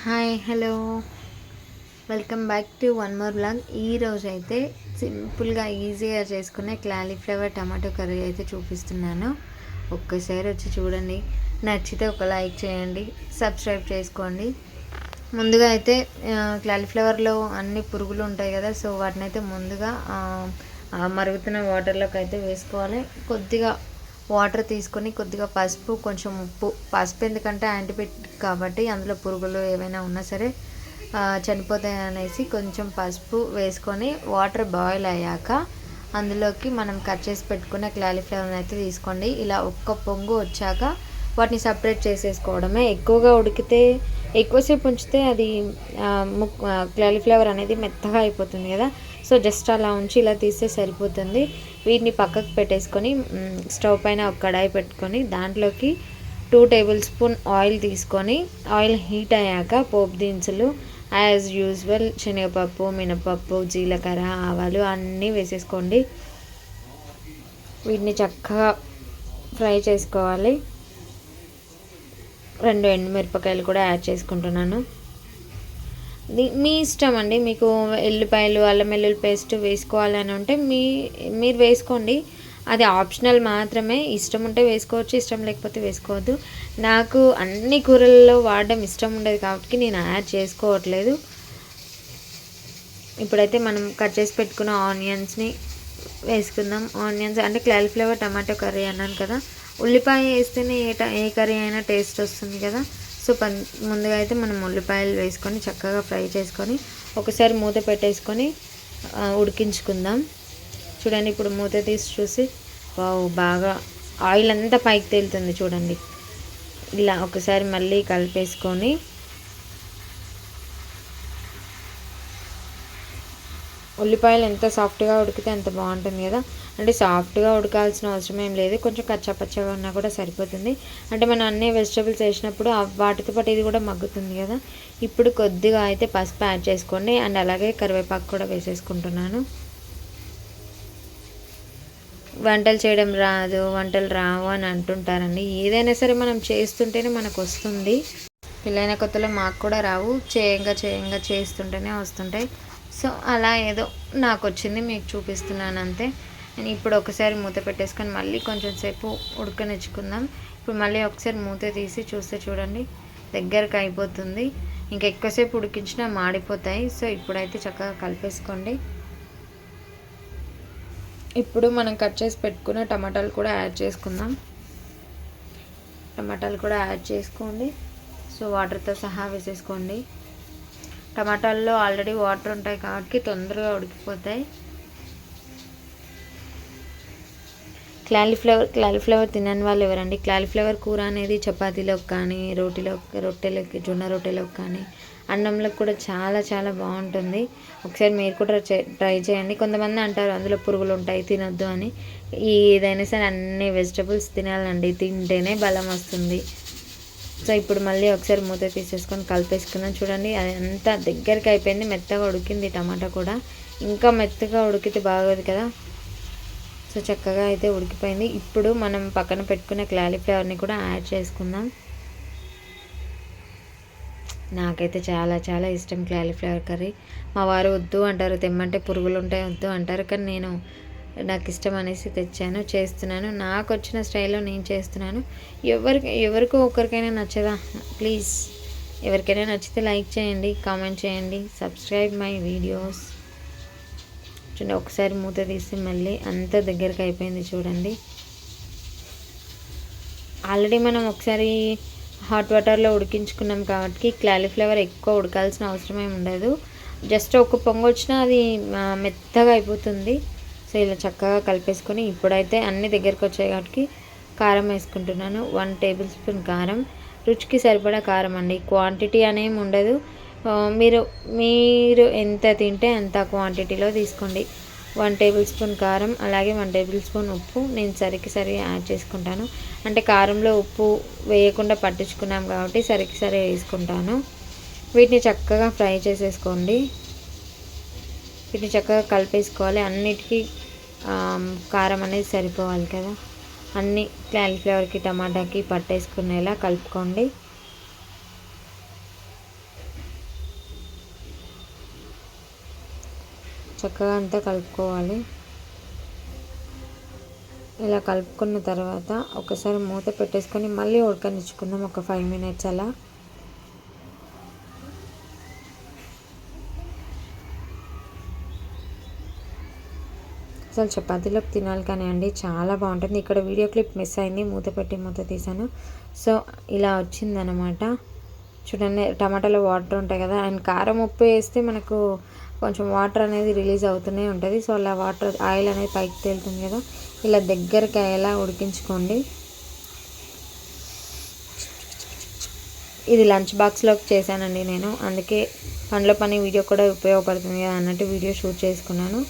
Hi hello welcome back to one more blog. ఈరోజు అయితే సింపుల్గా ఈజీగా చేసుకునే క్యాలీఫ్లవర్ టమాటో కర్రీ అయితే చూపిస్తున్నాను. ఒక్కసారి వచ్చి చూడండి, నచ్చితే ఒక లైక్ చేయండి, సబ్స్క్రైబ్ చేసుకోండి. ముందుగా అయితే క్యాలీఫ్లవర్లో అన్ని పురుగులు ఉంటాయి కదా, సో వాటిని అయితే ముందుగా మరుగుతున్న వాటర్లోకి అయితే వేసుకోవాలి. కొద్దిగా వాటర్ తీసుకొని కొద్దిగా పసుపు, కొంచెం ఉప్పు. పసుపు ఎందుకంటే యాంటీబయాటిక్ కాబట్టి అందులో పురుగులు ఏమైనా ఉన్నా సరే చనిపోతాయి అనేసి కొంచెం పసుపు వేసుకొని వాటర్ బాయిల్ అయ్యాక అందులోకి మనం కట్ చేసి పెట్టుకున్న క్యాలీఫ్లవర్ని అయితే తీసుకోండి. ఇలా ఒక్క పొంగు వచ్చాక వాటిని సపరేట్ చేసేసుకోవడమే. ఎక్కువగా ఉడికితే ఎక్కువసేపు ఉంచితే అది క్యాలీఫ్లవర్ అనేది మెత్తగా అయిపోతుంది కదా, సో జస్ట్ అలా ఉంచి ఇలా తీస్తే సరిపోతుంది. వీటిని పక్కకు పెట్టేసుకొని స్టవ్ పైన ఒక కడాయి పెట్టుకొని దాంట్లోకి 2 టేబుల్ స్పూన్ ఆయిల్ తీసుకొని ఆయిల్ హీట్ అయ్యాక పోపు దినుసులు యాజ్ యూజువల్ శనగపప్పు, మినపప్పు, జీలకర్ర, ఆవాలు అన్నీ వేసేసుకోండి. వీటిని చక్కగా ఫ్రై చేసుకోవాలి. 2 ఎండుమిరపకాయలు కూడా యాడ్ చేసుకుంటున్నాను. మీ ఇష్టం అండి, మీకు ఎల్లిపాయలు, అల్లం వెల్లుల్లి పేస్ట్ వేసుకోవాలని ఉంటే మీరు వేసుకోండి. అది ఆప్షనల్ మాత్రమే. ఇష్టం ఉంటే వేసుకోవచ్చు, ఇష్టం లేకపోతే వేసుకోవద్దు. నాకు అన్ని కూరల్లో వాడడం ఇష్టం ఉండదు కాబట్టి నేను యాడ్ చేసుకోవట్లేదు. ఇప్పుడైతే మనం కట్ చేసి పెట్టుకున్న ఆనియన్స్ని వేసుకుందాం. ఆనియన్స్ అంటే క్యాలీఫ్లవర్ టమాటో కర్రీ అన్నాను కదా, ఉల్లిపాయ వేస్తేనే ఏ కర్రీ అయినా టేస్ట్ వస్తుంది కదా. సో ముందుగా అయితే మనం ఉల్లిపాయలు వేసుకొని చక్కగా ఫ్రై చేసుకొని ఒకసారి మూత పెట్టేసుకొని ఉడికించుకుందాం. చూడండి, ఇప్పుడు మూత తీసి చూసి బాగా ఆయిల్ అంతా పైకి తేలుతుంది చూడండి. ఇలా ఒకసారి మళ్ళీ కలిపేసుకొని ఉల్లిపాయలు ఎంత సాఫ్ట్గా ఉడికితే అంత బాగుంటుంది కదా. అంటే సాఫ్ట్గా ఉడకాల్సిన అవసరం ఏం లేదు, కొంచెం కచ్చాపచ్చగా ఉన్నా కూడా సరిపోతుంది. అంటే మనం అన్ని వెజిటబుల్స్ వేసినప్పుడు వాటితో పాటు ఇది కూడా మగ్గుతుంది కదా. ఇప్పుడు కొద్దిగా అయితే పసుపు యాడ్ చేసుకోండి, అండ్ అలాగే కరివేపాకు కూడా వేసేసుకుంటున్నాను. వంటలు చేయడం రాదు, వంటలు రావు అని అంటుంటారండి. ఏదైనా సరే మనం చేస్తుంటేనే మనకు వస్తుంది. పెళ్ళైన కొత్తలో మాకు కూడా రావు, చేయంగా చేస్తుంటేనే వస్తుంటాయి. సో అలా ఏదో నాకు వచ్చింది మీకు చూపిస్తున్నాను అంతే. నేను ఇప్పుడు ఒకసారి మూత పెట్టేసుకొని మళ్ళీ కొంచెం సేపు ఉడకనిచ్చుకుందాం. ఇప్పుడు మళ్ళీ ఒకసారి మూత తీసి చూస్తే చూడండి దగ్గరకు అయిపోతుంది. ఇంకా ఎక్కువసేపు ఉడికించినా మాడిపోతాయి. సో ఇప్పుడైతే చక్కగా కలిపేసుకోండి. ఇప్పుడు మనం కట్ చేసి పెట్టుకున్న టమాటాలు కూడా యాడ్ చేసుకుందాం. టమాటాలు కూడా యాడ్ చేసుకోండి. సో వాటర్తో సహా వేసేసుకోండి. టమాటాల్లో ఆల్రెడీ వాటర్ ఉంటాయి కాబట్టి తొందరగా ఉడికిపోతాయి. క్యాలీఫ్లవర్ తినని వాళ్ళు ఎవరండి? క్యాలీఫ్లవర్ కూర అనేది చపాతీలోకి కానీ, రొట్టెలకి, జొన్న రొట్టెలోకి కానీ, అన్నంలోకి కూడా చాలా చాలా బాగుంటుంది. ఒకసారి మీరు కూడా ట్రై చేయండి. కొంతమంది అంటారు అందులో పురుగులు ఉంటాయి తినొద్దు అని. ఏదైనా సరే అన్ని వెజిటబుల్స్ తినాలండి, తింటేనే బలం వస్తుంది. సో ఇప్పుడు మళ్ళీ ఒకసారి మూత తీసేసుకొని కలిపేసుకుందాం. చూడండి అది అంతా దగ్గరికి అయిపోయింది, మెత్తగా ఉడికింది టమాటా కూడా. ఇంకా మెత్తగా ఉడికితే బాగోదు కదా. సో చక్కగా అయితే ఉడికిపోయింది. ఇప్పుడు మనం పక్కన పెట్టుకున్న క్యాలీఫ్లవర్ని కూడా యాడ్ చేసుకుందాం. నాకైతే చాలా చాలా ఇష్టం క్యాలీఫ్లవర్ కర్రీ. మా వారు వద్దు అంటారు, తెమ్మంటే పురుగులు ఉంటాయి వద్దు అంటారు, కానీ నాకు ఇష్టం అనేసి తెచ్చాను, చేస్తున్నాను. నాకు వచ్చిన స్టైల్లో నేను చేస్తున్నాను. ఎవరికో ఒకరికైనా నచ్చదా? ప్లీజ్ ఎవరికైనా నచ్చితే లైక్ చేయండి, కామెంట్ చేయండి, సబ్స్క్రైబ్ మై వీడియోస్. చూడండి ఒకసారి మూత తీసి మళ్ళీ అంత దగ్గరికి అయిపోయింది చూడండి. ఆల్రెడీ మనం ఒకసారి హాట్ వాటర్లో ఉడికించుకున్నాం కాబట్టి క్యాలీఫ్లవర్ ఎక్కువ ఉడకాల్సిన అవసరం ఏమి ఉండదు. జస్ట్ ఒక పొంగు వచ్చినా అది మెత్తగా అయిపోతుంది. సో ఇలా చక్కగా కలిపేసుకొని ఇప్పుడైతే అన్ని దగ్గరికి వచ్చాయి కాబట్టి కారం వేసుకుంటున్నాను. 1 టేబుల్ స్పూన్ కారం, రుచికి సరిపడా కారం అండి, క్వాంటిటీ అనేమి ఉండదు. మీరు ఎంత తింటే అంత క్వాంటిటీలో తీసుకోండి. 1 టేబుల్ స్పూన్ కారం, అలాగే 1 టేబుల్ స్పూన్ ఉప్పు నేను సరి యాడ్ చేసుకుంటాను. అంటే కారంలో ఉప్పు వేయకుండా పట్టించుకున్నాం కాబట్టి సరి వేసుకుంటాను. వీటిని చక్కగా ఫ్రై చేసేసుకోండి. వీటిని చక్కగా కలిపేసుకోవాలి. అన్నిటికీ కారం అనేది సరిపోవాలి కదా. అన్నీ క్యాలీఫ్లవర్కి, టమాటాకి పట్టేసుకునేలా కలుపుకోండి. చక్కగా అంతా కలుపుకోవాలి. ఇలా కలుపుకున్న తర్వాత ఒకసారి మూత పెట్టేసుకొని మళ్ళీ ఉడకనిచ్చుకుందాం ఒక 5 minutes అలా. అసలు చపాతీలోకి తినాలి కానీ అండి చాలా బాగుంటుంది. ఇక్కడ వీడియో క్లిప్ మిస్ అయింది, మూత పెట్టి మూత తీసాను. సో ఇలా వచ్చిందనమాట. చూడండి, టమాటాలో వాటర్ ఉంటాయి కదా, అండ్ కారం ఉప్పు వేస్తే మనకు కొంచెం వాటర్ అనేది రిలీజ్ అవుతూనే ఉంటుంది. సో అలా వాటర్ ఆయిల్ అనేది పైకి తేలుతుంది కదా, ఇలా దగ్గరికి అయ్యేలా ఉడికించుకోండి. ఇది లంచ్ బాక్స్లోకి చేశానండి నేను, అందుకే పండ్ల పని వీడియో కూడా ఉపయోగపడుతుంది కదా అన్నట్టు వీడియో షూట్ చేసుకున్నాను.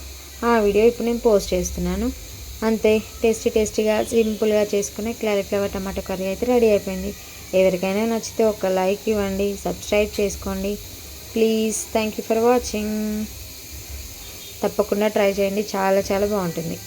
ఆ వీడియో ఇప్పుడు నేను పోస్ట్ చేస్తున్నాను. అంతే, టేస్టీగా సింపుల్గా చేసుకునే క్యాలీఫ్లవర్ టమాటో కర్రీ అయితే రెడీ అయిపోయింది. ఎవరికైనా నచ్చితే ఒక లైక్ ఇవ్వండి, సబ్స్క్రైబ్ చేసుకోండి please. Thank you for watching. తప్పకుండా ట్రై చేయండి, చాలా బాగుంటుంది.